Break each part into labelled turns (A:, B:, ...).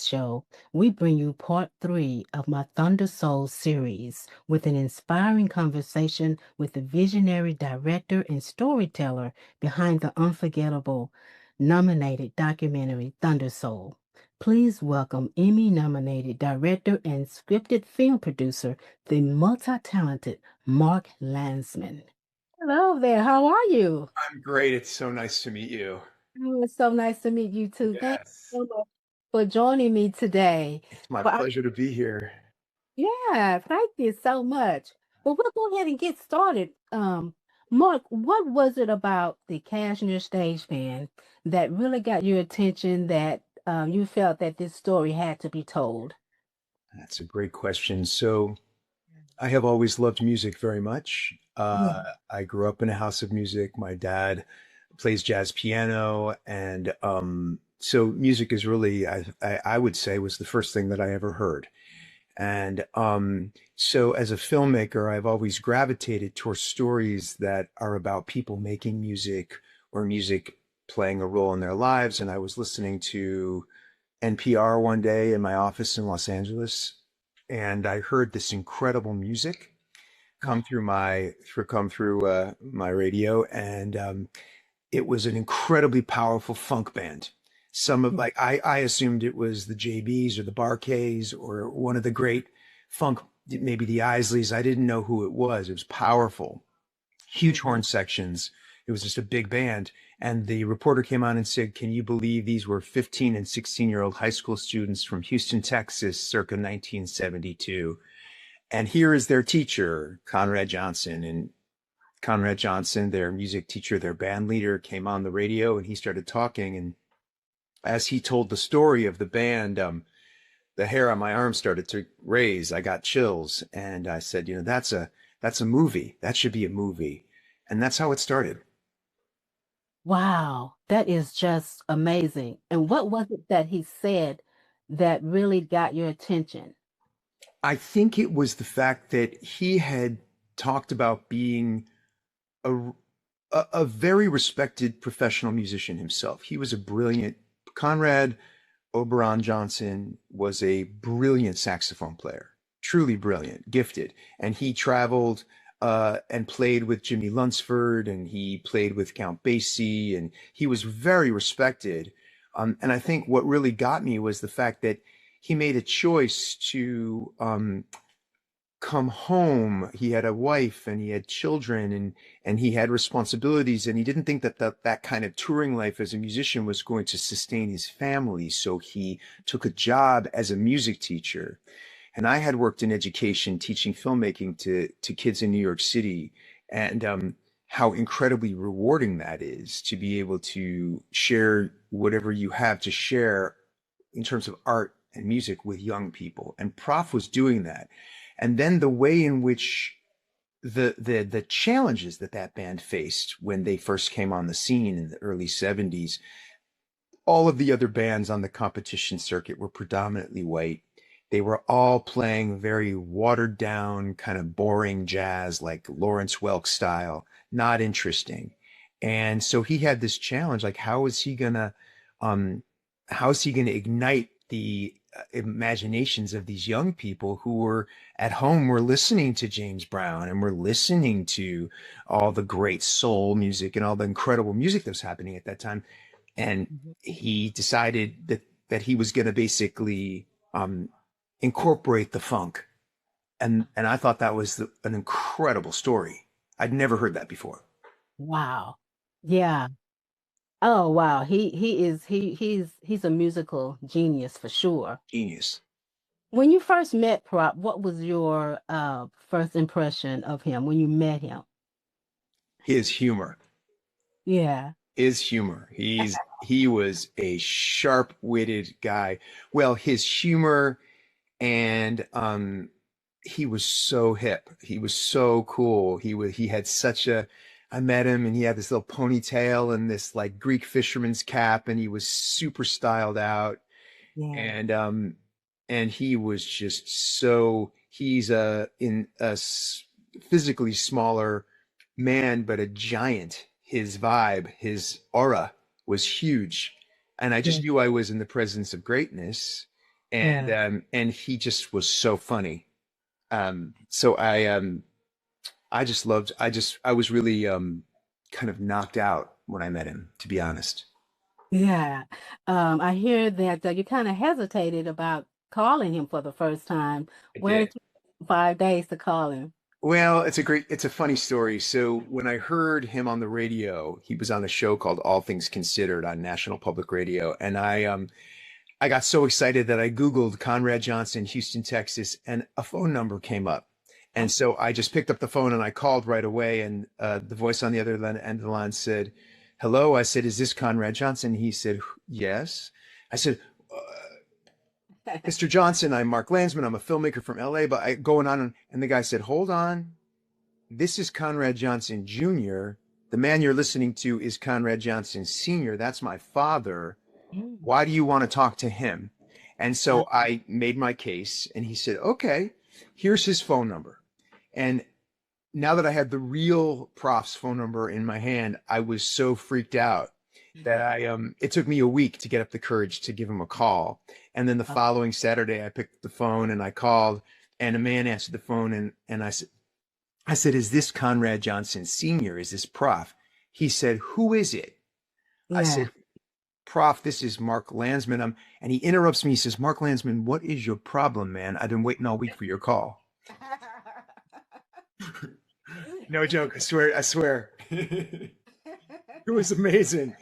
A: today's show, we bring you part three of my Thunder Soul series with an inspiring conversation with the visionary director and storyteller behind the unforgettable nominated documentary Thunder Soul. Please welcome Emmy-nominated director and scripted film producer, the multi-talented Mark Landsman. Hello there, how are you?
B: I'm great. It's so nice to meet you.
A: Oh, it's so nice to meet you too. Thank
B: Yes.
A: you so much for joining me today.
B: It's my
A: Well,
B: pleasure to be here.
A: yeah, thank you so much. Well, we'll go ahead and get started. Mark, what was it about the Kashmere Stage Band that really got your attention that you felt that this story had to be told?
B: That's a great question. So, I have always loved music very much.
A: Yeah.
B: I grew up in a house of music. My dad plays jazz piano, and so music is really, I would say, was the first thing that I ever heard. And so, as a filmmaker, I've always gravitated towards stories that are about people making music or music playing a role in their lives. And I was listening to NPR one day in my office in Los Angeles, and I heard this incredible music come through my radio, and it was an incredibly powerful funk band. Some of like I assumed it was the JBs or the Bar-Kays or one of the great funk, maybe the Isleys. I didn't know who it was. It was powerful, huge horn sections. It was just a big band. And the reporter came on and said, "Can you believe these were 15 and 16-year-old high school students from Houston, Texas, circa 1972? And here is their teacher, Conrad Johnson." And Conrad Johnson, their music teacher, their band leader, came on the radio and he started talking. And as he told the story of the band, the hair on my arm started to raise. I got chills, and I said, that's a movie. That should be a movie, and that's how it started.
A: Wow, that is just amazing. And what was it that he said that really got your attention?
B: I think it was the fact that he had talked about being a a very respected professional musician himself. He was a brilliant Conrad Oberon Johnson was a brilliant saxophone player, truly brilliant, gifted. And he traveled and played with Jimmy Lunsford, and he played with Count Basie, and he was very respected. And I think what really got me was the fact that he made a choice to come home. He had a wife and he had children, and he had responsibilities, and he didn't think that that kind of touring life as a musician was going to sustain his family. So he took a job as a music teacher. And I had worked in education teaching filmmaking to kids in New York City, and how incredibly rewarding that is to be able to share whatever you have to share in terms of art and music with young people. And Prof was doing that. And then the way in which the challenges that that band faced when they first came on the scene in the early 70s, all of the other bands on the competition circuit were predominantly white. They were all playing very watered down, kind of boring jazz, like Lawrence Welk style, not interesting. And so he had this challenge, like um, how is he gonna ignite the imaginations of these young people who were at home, were listening to James Brown and were listening to all the great soul music and all the incredible music that was happening at that time. And
A: Mhm.
B: he decided that he was going to basically incorporate the funk. And I thought that was an incredible story. I'd never heard that before.
A: Wow. Yeah. Oh wow. He's a musical genius for sure.
B: Genius.
A: When you first met Prop, what was your first impression of him when you met him?
B: His humor.
A: Yeah.
B: His humor. He was a sharp-witted guy. Well, his humor, and he was so hip. He was so cool. He had such a I met him and he had this little ponytail and this like Greek fisherman's cap, and he was super styled out.
A: Yeah.
B: And he was just so he's a in a physically smaller man, but a giant. His vibe, his aura was huge. And I
A: Yeah.
B: just knew I was in the presence of greatness.
A: Yeah.
B: And he just was so funny. So I just loved, I was really kind of knocked out when I met him, to be honest.
A: Yeah. I hear that you kind of hesitated about calling him for the first time.
B: I
A: Where
B: did.
A: did you 5 days to call him?
B: Well, it's a funny story. So when I heard him on the radio, he was on a show called All Things Considered on National Public Radio, and I got so excited that I Googled Conrad Johnson, Houston, Texas, and a phone number came up. And so I just picked up the phone and I called right away. And the voice on the other end of the line said, "Hello." I said, "Is this Conrad Johnson?" He said, "Yes." I said, "Mr. Johnson, I'm Mark Landsman. I'm a filmmaker from LA." But going on, and the guy said, "Hold on. This is Conrad Johnson Jr. The man you're listening to is Conrad Johnson Sr. That's my father.
A: Mm.
B: Why do you want to talk to him?" And
A: Uh,
B: so I made my case, and he said, "Okay, here's his phone number." And now that I had the real Prof's phone number in my hand, I was so freaked out that it took me a week to get up the courage to give him a call. And then the
A: uh,
B: following Saturday I picked up the phone and I called, and a man answered the phone, and I said, "Is this Conrad Johnson Sr.? Is this Prof?" He said, "Who is it?" I
A: yeah.
B: said, "Prof, this is Mark Landsman." And he interrupts me. He says, "Mark Landsman, what is your problem, man? I've been waiting all week for your call." No joke. I swear. I swear. It was amazing.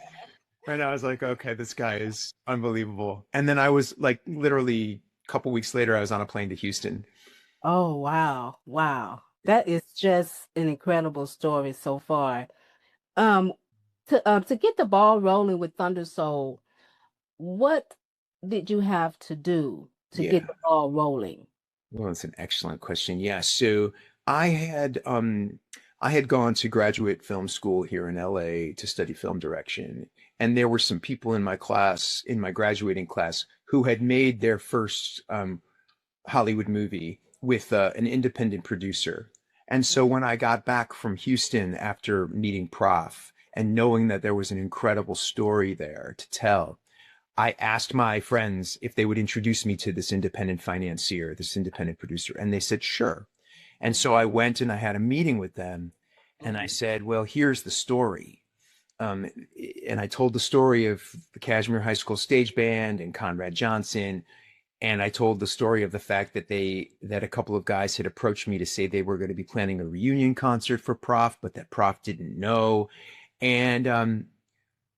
B: And I was like, okay, this guy is unbelievable. And then I was like, literally a couple weeks later, I was on a plane to Houston.
A: Oh, wow. Wow. That is just an incredible story so far. Um, to get the ball rolling with Thunder Soul, what did you have to do to
B: Yeah.
A: get the ball rolling?
B: Well, that's an excellent question. Yeah. So I had I had gone to graduate film school here in LA to study film direction. And there were some people in my class, in my graduating class, who had made their first Hollywood movie with an independent producer. And so when I got back from Houston after meeting Prof and knowing that there was an incredible story there to tell, I asked my friends if they would introduce me to this independent financier, this independent producer, and they said, sure. And so I went and I had a meeting with them and I
A: Mhm.
B: said, well, here's the story. Um, and I told the story of the Kashmere High School Stage Band and Conrad Johnson, and I told the story of the fact that that a couple of guys had approached me to say they were going to be planning a reunion concert for Prof, but that Prof didn't know. And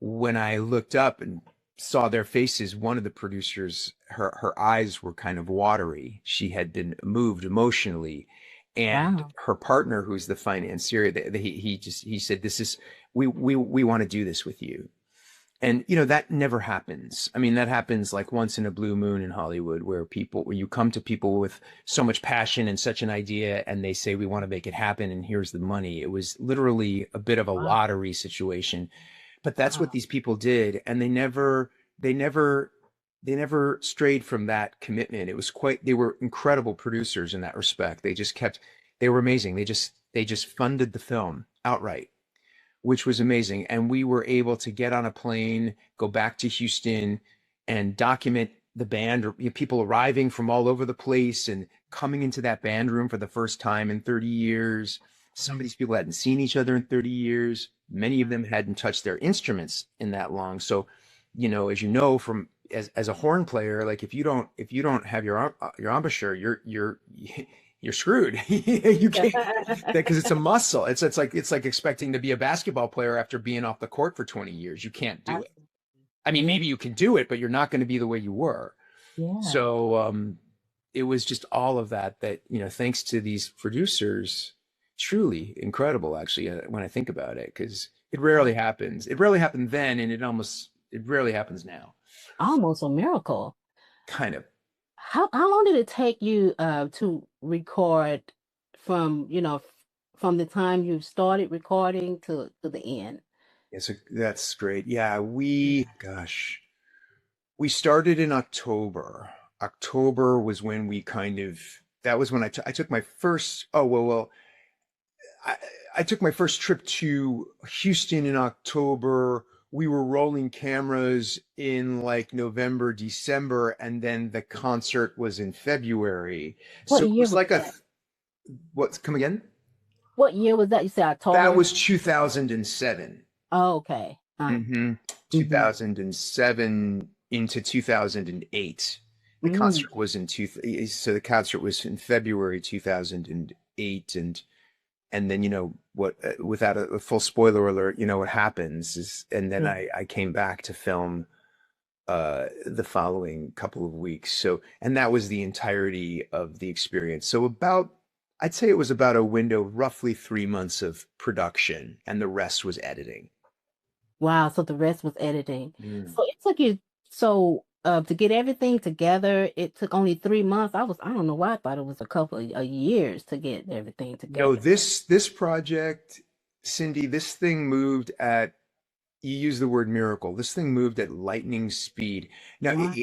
B: when I looked up and saw their faces, one of the producers, her eyes were kind of watery. She had been moved emotionally, and
A: Wow.
B: her partner, who's the financier, he said, "This is we want to do this with you." And that never happens. I mean, that happens like once in a blue moon in Hollywood, where you come to people with so much passion and such an idea, and they say, "We want to make it happen, and here's the money." It was literally a bit of a
A: Wow.
B: lottery situation, but that's what
A: Wow.
B: these people did, and they never, they never strayed from that commitment. They were incredible producers in that respect. They were amazing. They just funded the film outright, which was amazing. And we were able to get on a plane, go back to Houston, and document the band, or people arriving from all over the place and coming into that band room for the first time in 30 years. Some of these people hadn't seen each other in 30 years. Many of them hadn't touched their instruments in that long. So, as you know, from as a horn player, like if you don't have your embouchure, you're screwed. You can't, because it's a muscle. It's like expecting to be a basketball player after being off the court for 20 years. You can't do it.
A: Absolutely.
B: I mean,
A: Yeah.
B: maybe you can do it, but you're not going to be the way you were.
A: Yeah.
B: So it was just all of that, thanks to these producers, truly incredible, actually, when I think about it, because it rarely happens. It rarely happened then, and it rarely happens now.
A: Almost a miracle.
B: Kind of.
A: How long did it take you to record from, from the time you started recording to the end?
B: Yeah, so that's great. Yeah,
A: Yeah.
B: we started in October. October was when that was when I took my first, oh, well, I, I took my first trip to Houston in October. we were rolling cameras in like November, December, and then the concert was in February.
A: What
B: So it
A: year
B: was
A: was
B: like
A: that?
B: what's come again?
A: What year was that? You said
B: That
A: October?
B: was 2007.
A: Oh, okay.
B: Mm-hmm.
A: Mm-hmm.
B: 2007 into 2008. The
A: Mm.
B: concert was in so the concert was in February 2008, and then what, without a full spoiler alert, what happens is, and then
A: Yeah.
B: I came back to film the following couple of weeks. So, and that was the entirety of the experience. So I'd say it was about a window, roughly 3 months of production, and the rest was editing.
A: Wow. So the rest was editing.
B: Mm.
A: So it took you so to get everything together, it took only 3 months. I don't know why I thought it was a couple of years to get everything
B: No,
A: together.
B: this project, Cindy, this thing moved at, you use the word miracle. This thing moved at lightning speed. Now,
A: Wow.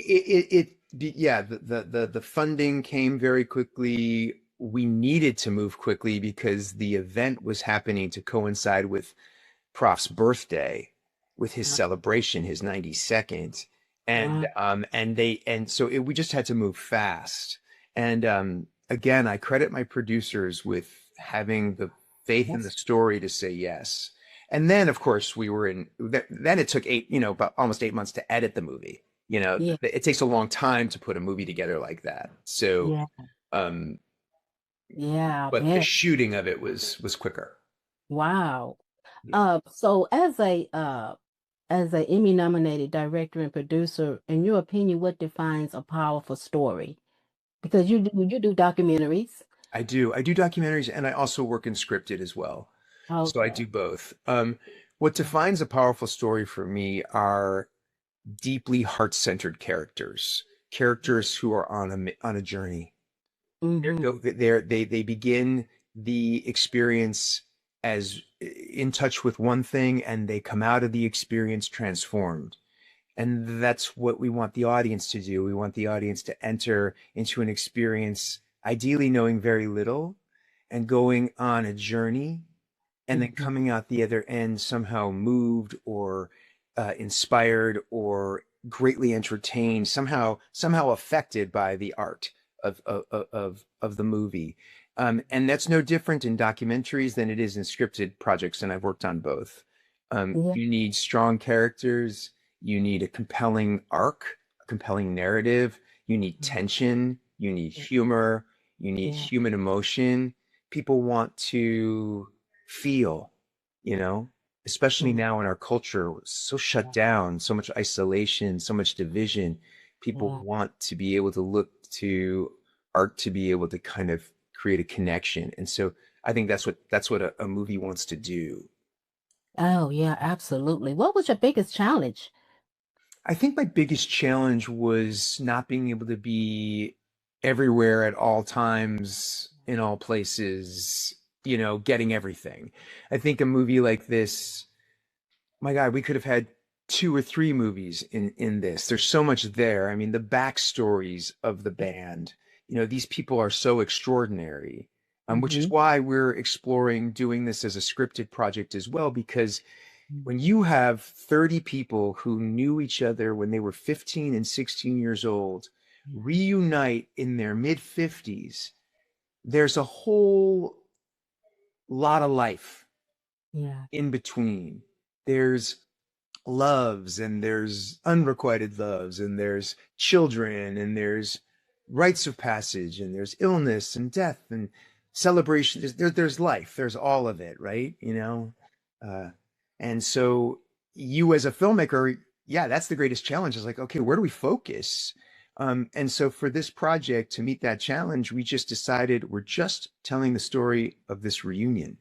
B: yeah, the funding came very quickly. We needed to move quickly because the event was happening to coincide with Prof's birthday, with his celebration, his 92nd. And
A: Wow.
B: we just had to move fast. And again, I credit my producers with having the faith in the
A: Yes.
B: story to say yes. And then, of course, then it took about almost 8 months to edit the movie.
A: Yeah.
B: It takes a long time to put a movie together like that. So,
A: Yeah.
B: um,
A: Yeah, I
B: but the
A: bet.
B: shooting of it was quicker.
A: Wow.
B: Yeah.
A: So as a Emmy-nominated director and producer, in your opinion, what defines a powerful story? Because you do documentaries.
B: I do. I do documentaries, and I also work in scripted as well. So I
A: Okay.
B: do both. What defines a powerful story for me are deeply heart-centered characters, characters who are on a journey.
A: Mm-hmm.
B: They begin the experience as in touch with one thing, and they come out of the experience transformed. And that's what we want the audience to do. We want the audience to enter into an experience, ideally knowing very little and going on a journey, and then
A: Mm-hmm.
B: coming out the other end somehow moved or inspired or greatly entertained, somehow affected by the art of the movie. And that's no different in documentaries than it is in scripted projects, and I've worked on both.
A: Yeah.
B: You need strong characters, you need a compelling arc, a compelling narrative, you need tension, you need humor, you need
A: Yeah.
B: human emotion. People want to feel, you know, especially
A: Yeah.
B: now in our culture, so shut down, so much isolation, so much division. People
A: Yeah.
B: want to be able to look to art to be able to kind of create a connection. And so I think that's what a movie wants to do.
A: Oh, yeah, absolutely. What was your biggest challenge?
B: I think my biggest challenge was not being able to be everywhere at all times, in all places, getting everything. I think a movie like this, my God, we could have had two or three movies in this. There's so much there. I mean, the backstories of the band, these people are so extraordinary. Which is
A: Mm-hmm.
B: why we're exploring doing this as a scripted project as well, because when you have 30 people who knew each other when they were 15 and 16 years old reunite in their mid 50s, there's a whole lot of life
A: Yeah.
B: in between. There's loves, and there's unrequited loves, and there's children, and there's rites of passage, and there's illness and death and celebration. There's life. There's all of it, right? Uh, and so you as a filmmaker, yeah, that's the greatest challenge. Is like, okay, where do we focus? And so for this project to meet that challenge, we just decided we're just telling the story of this reunion.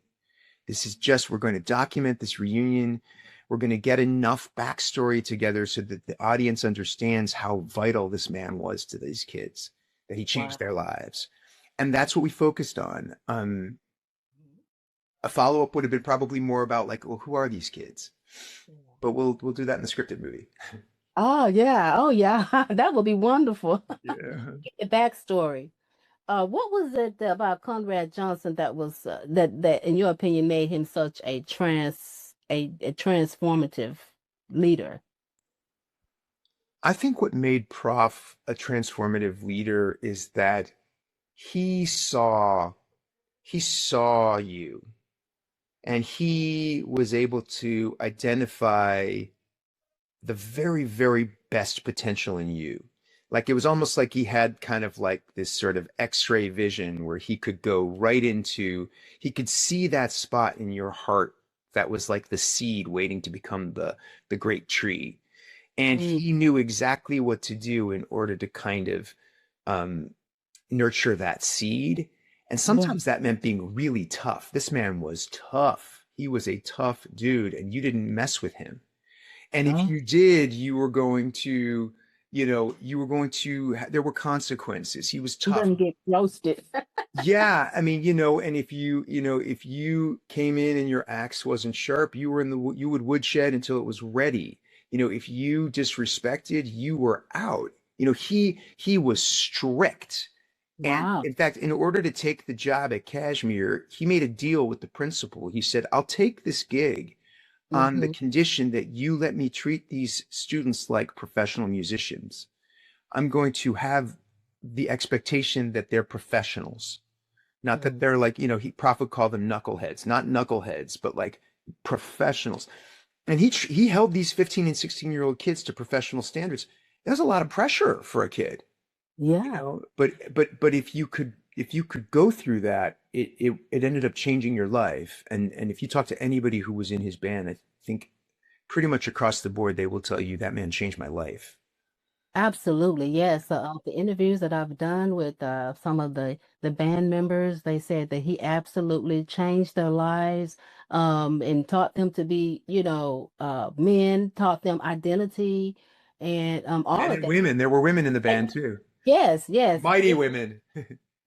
B: We're going to document this reunion. We're going to get enough backstory together so that the audience understands how vital this man was to these kids, that he changed
A: Wow.
B: their lives. And that's what we focused on. A follow up would have been probably more about like, well, who are these kids? But we'll do that in the scripted movie.
A: Oh, yeah. Oh, yeah. That would be wonderful.
B: Yeah.
A: The backstory. What was it about Conrad Johnson that was that in your opinion made him such a transformative? leader?
B: I think what made Prof a transformative leader is that he saw he saw you, and he was able to identify the very, very best potential in you. Like it was almost like he had kind of like this sort of X-ray vision where he could go right into, he could see that spot in your heart that was like the seed waiting to become the great tree. And
A: Mm,
B: he knew exactly what to do in order to kind of um, nurture that seed. And
A: yeah.
B: sometimes that meant being really tough. This man was tough. He was a tough dude, and you didn't mess with him. And if
A: Oh,
B: you did, you were going to, there were consequences. He was
A: he
B: tough.
A: doesn't get roasted.
B: Yeah, I mean, and if you came in and your axe wasn't sharp, you were in you would woodshed until it was ready. If you disrespected, you were out. He was strict. And
A: Wow.
B: in fact, in order to take the job at Kashmere, he made a deal with the principal. He said, "I'll take this gig on the
A: Mm-hmm.
B: condition that you let me treat these students like professional musicians. I'm going to have the expectation that they're professionals, not that
A: Mm,
B: they're like, he Prof would call them knuckleheads, not knuckleheads, but like professionals." And he held these 15 and 16-year-old kids to professional standards. That was a lot of pressure for a kid,
A: yeah.
B: but if you could go through that, it ended up changing your life. And if you talk to anybody who was in his band, I think pretty much across the board, they will tell you that man changed my life.
A: Absolutely, yes. The interviews that I've done with some of the band members, they said that he absolutely changed their lives, and taught them to be, men, taught them identity, and all
B: Men
A: of
B: and
A: that.
B: women. There were women in the
A: And
B: band too.
A: yes, yes,
B: Mighty women.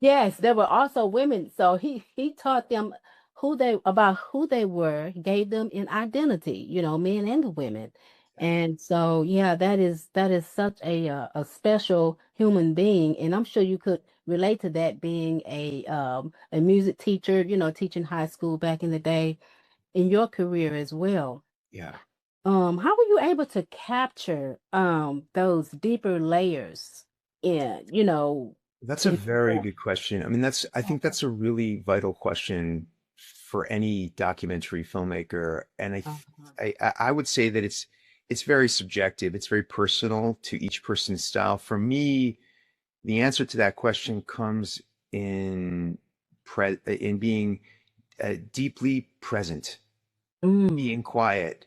A: yes, there were also women. So he taught them who they were, gave them an identity, men and the women. And so yeah, that is such a special human being, and I'm sure you could relate to that being a music teacher, teaching high school back in the day in your career as well.
B: Yeah.
A: How were you able to capture those deeper layers in,
B: That's a
A: in
B: very good question. I mean, I think that's a really vital question for any documentary filmmaker. And
A: uh-huh.
B: I would say that it's very subjective. It's very personal to each person's style. For me, the answer to that question comes in being deeply present,
A: Mm,
B: being quiet.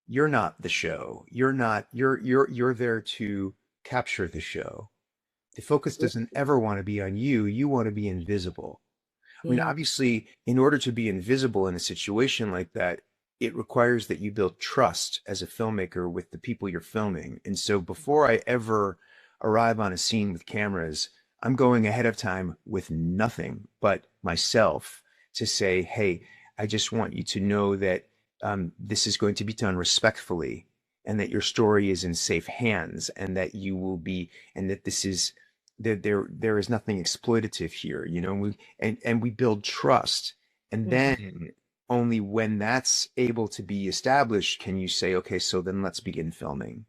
B: You're not the show. You're not, you're there to capture the show. The focus doesn't ever want to be on you. You want to be invisible. I mean,
A: yeah,
B: obviously, in order to be invisible in a situation like that, it requires that you build trust as a filmmaker with the people you're filming. And so before I ever arrive on a scene with cameras, I'm going ahead of time with nothing but myself to say, "Hey, I just want you to know that this is going to be done respectfully, and that your story is in safe hands, and that you will be, and that this is there is nothing exploitative here." And we build trust, and
A: yeah,
B: then only when that's able to be established can you say, "Okay, so then let's begin filming."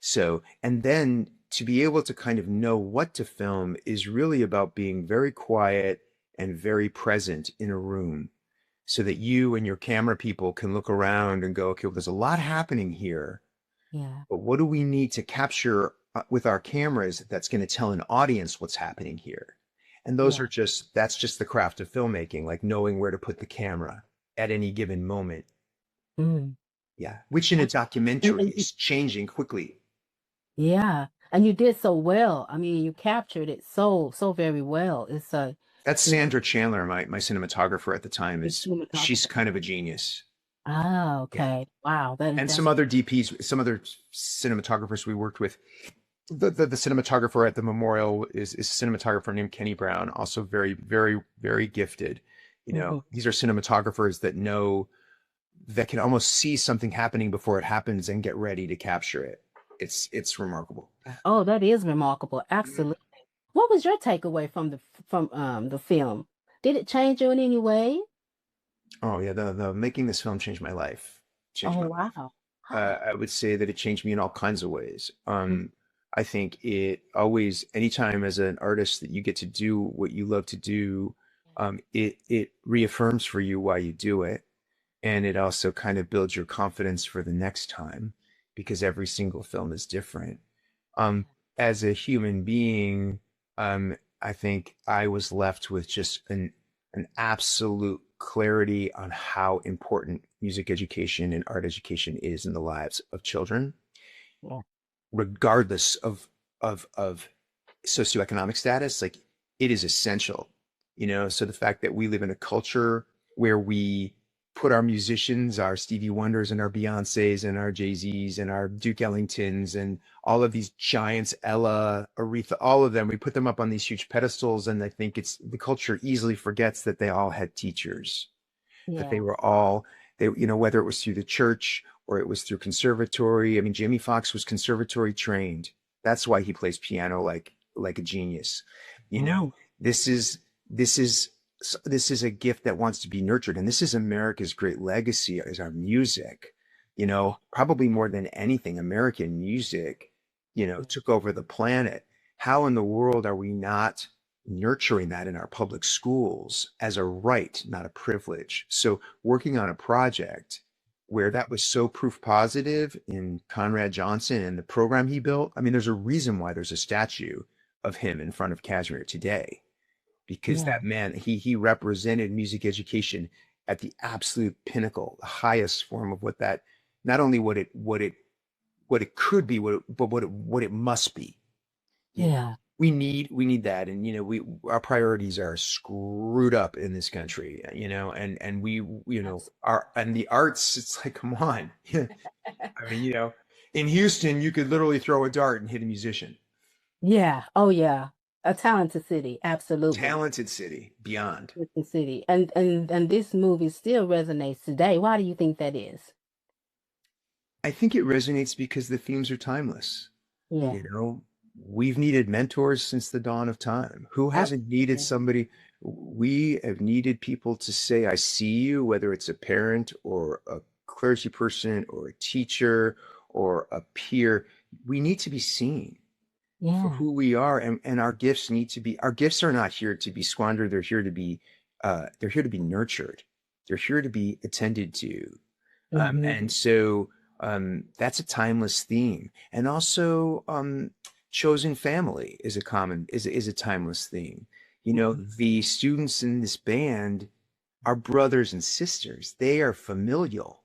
B: So, and then to be able to kind of know what to film is really about being very quiet and very present in a room, so that you and your camera people can look around and go, "Okay, well, there's a lot happening here,
A: yeah,
B: but what do we need to capture with our cameras that's going to tell an audience what's happening here?" And
A: yeah.
B: that's just the craft of filmmaking, like knowing where to put the camera at any given moment.
A: Mm.
B: Yeah. Which in a
A: And,
B: documentary
A: and you,
B: is changing quickly.
A: yeah, and you did so well. I mean, you captured it so very well.
B: That's
A: It's
B: Sandra Chandler, my cinematographer at the time,
A: the
B: she's
A: cinematographer.
B: kind of a genius.
A: Ah,
B: Yeah.
A: okay. Wow,
B: And some
A: that's
B: other DPs, some other cinematographers we worked with. The cinematographer at the memorial is a cinematographer named Kenny Brown, also very, very, very gifted.
A: mhm.
B: These are cinematographers that can almost see something happening before it happens and get ready to capture it. It's remarkable.
A: Oh, that is remarkable. Absolutely. What was your takeaway from the film? Did it change you in any way?
B: Oh yeah, the making this film changed my life. Changed
A: Oh,
B: my life.
A: wow.
B: I would say that it changed me in all kinds of ways. I think it always, anytime as an artist that you get to do what you love to do, it reaffirms for you why you do it, and it also kind of builds your confidence for the next time because every single film is different. Um, as a human being, I think I was left with just an absolute clarity on how important music education and art education is in the lives of children,
A: Yeah.
B: regardless of socioeconomic status. Like, it is essential, so the fact that we live in a culture where we put our musicians, our Stevie Wonders and our Beyoncés and our Jay-Z's and our Duke Ellingtons and all of these giants, Ella, Aretha, all of them, we put them up on these huge pedestals. And I think it's the culture easily forgets that they all had teachers, that they
A: Yeah.
B: were all, whether it was through the church or it was through conservatory. I mean, Jamie Foxx was conservatory trained. That's why he plays piano like a genius. You know,
A: Mm.
B: this is this is this is a gift that wants to be nurtured, and this is America's great legacy is our music. Probably more than anything, American music, took over the planet. How in the world are we not nurturing that in our public schools as a right, not a privilege? So working on a project where that was so proof positive in Conrad Johnson and the program he built. I mean, there's a reason why there's a statue of him in front of Kashmere today, because
A: Yeah.
B: that man, he represented music education at the absolute pinnacle, the highest form of what that, not only what it could be, but what it must be.
A: Yeah.
B: We need that. And we our priorities are screwed up in this country, and we, our, and the arts, it's like, come on. I mean, in Houston you could literally throw a dart and hit a musician.
A: Yeah. Oh, yeah. A talented city. Absolutely.
B: Talented city beyond.
A: Talented city. And this movie still resonates today. Why do you think that is?
B: I think it resonates because the themes are timeless.
A: Yeah.
B: You know, we've needed mentors since the dawn of time. Who hasn't needed
A: Absolutely.
B: somebody? We have needed people to say, I see you, whether it's a parent or a clergy person or a teacher or a peer. We need to be seen for
A: Yeah.
B: who we are, and our gifts are not here to be squandered. They're here to be nurtured. They're here to be attended to.
A: Hmm.
B: And so that's a timeless theme. And also, chosen family is a timeless theme. The students in this band are brothers and sisters. They are familial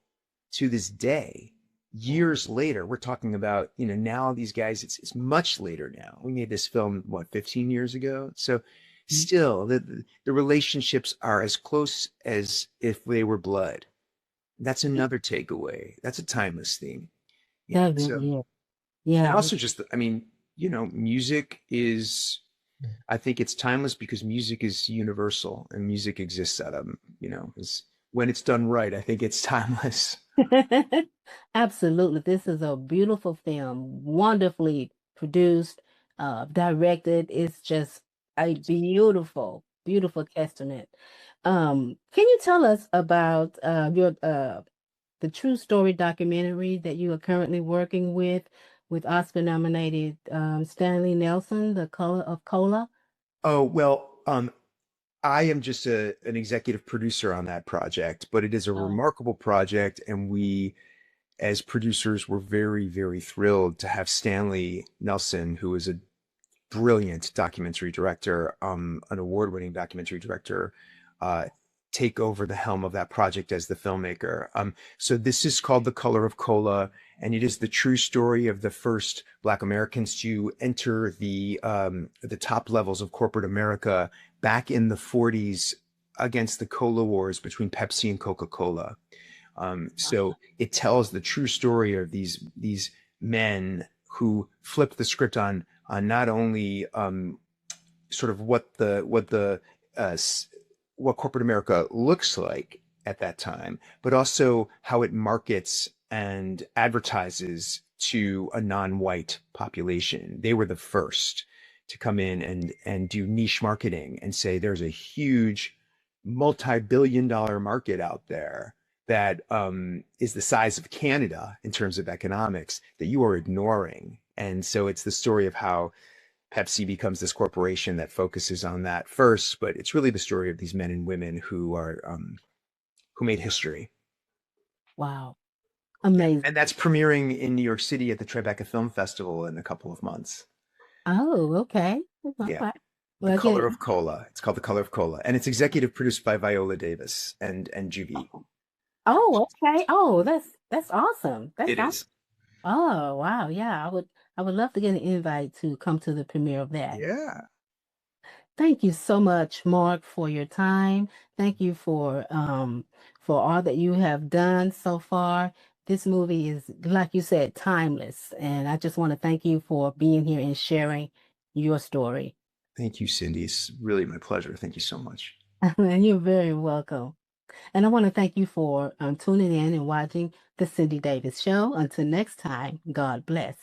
B: to this day. Years later, we're talking about, now these guys, it's much later now. We made this film, what, 15 years ago? So still, the relationships are as close as if they were blood. That's another takeaway. That's a timeless theme.
A: That
B: So,
A: really is.
B: and
A: Yeah.
B: also just, I mean, music is, I think it's timeless because music is universal and music exists out of, is when it's done right, I think it's timeless.
A: Absolutely. This is a beautiful film, wonderfully produced, directed. It's just a beautiful, beautiful testament. Can you tell us about your the true story documentary that you are currently working with Oscar nominated Stanley Nelson, The Color of Cola?
B: Oh, well, I am just an executive producer on that project, but it is a
A: Oh,
B: remarkable project. And we, as producers, were very, very thrilled to have Stanley Nelson, who is a brilliant documentary director, an award-winning documentary director, uh, take over the helm of that project as the filmmaker. So this is called The Color of Cola, and it is the true story of the first Black Americans to enter the top levels of corporate America back in the 40s against the cola wars between Pepsi and Coca-Cola. So it tells the true story of these men who flipped the script on not only sort of uh, what corporate America looks like at that time, but also how it markets and advertises to a non-white population. They were the first to come in and do niche marketing and say there's a huge multi-billion-dollar market out there that is the size of Canada in terms of economics that you are ignoring. And so it's the story of how Pepsi becomes this corporation that focuses on that first, but it's really the story of these men and women who made history.
A: Wow.
B: And
A: Amazing.
B: that's premiering in New York City at the Tribeca Film Festival in a couple of months.
A: Oh, okay. All
B: Yeah.
A: right.
B: The
A: Well,
B: Color
A: again,
B: of Cola. It's called The Color of Cola. And it's executive produced by Viola Davis and Juvi.
A: oh, okay. Oh, that's awesome. That's
B: It
A: awesome.
B: is.
A: Oh, wow. Yeah, I would love to get an invite to come to the premiere of that.
B: Yeah.
A: Thank you so much, Mark, for your time. Thank you for all that you have done so far. This movie is, like you said, timeless. And I just want to thank you for being here and sharing your story.
B: Thank you, Cindy. It's really my pleasure. Thank you so much.
A: And you're very welcome. And I want to thank you for tuning in and watching the Cindy Davis Show. Until next time, God bless.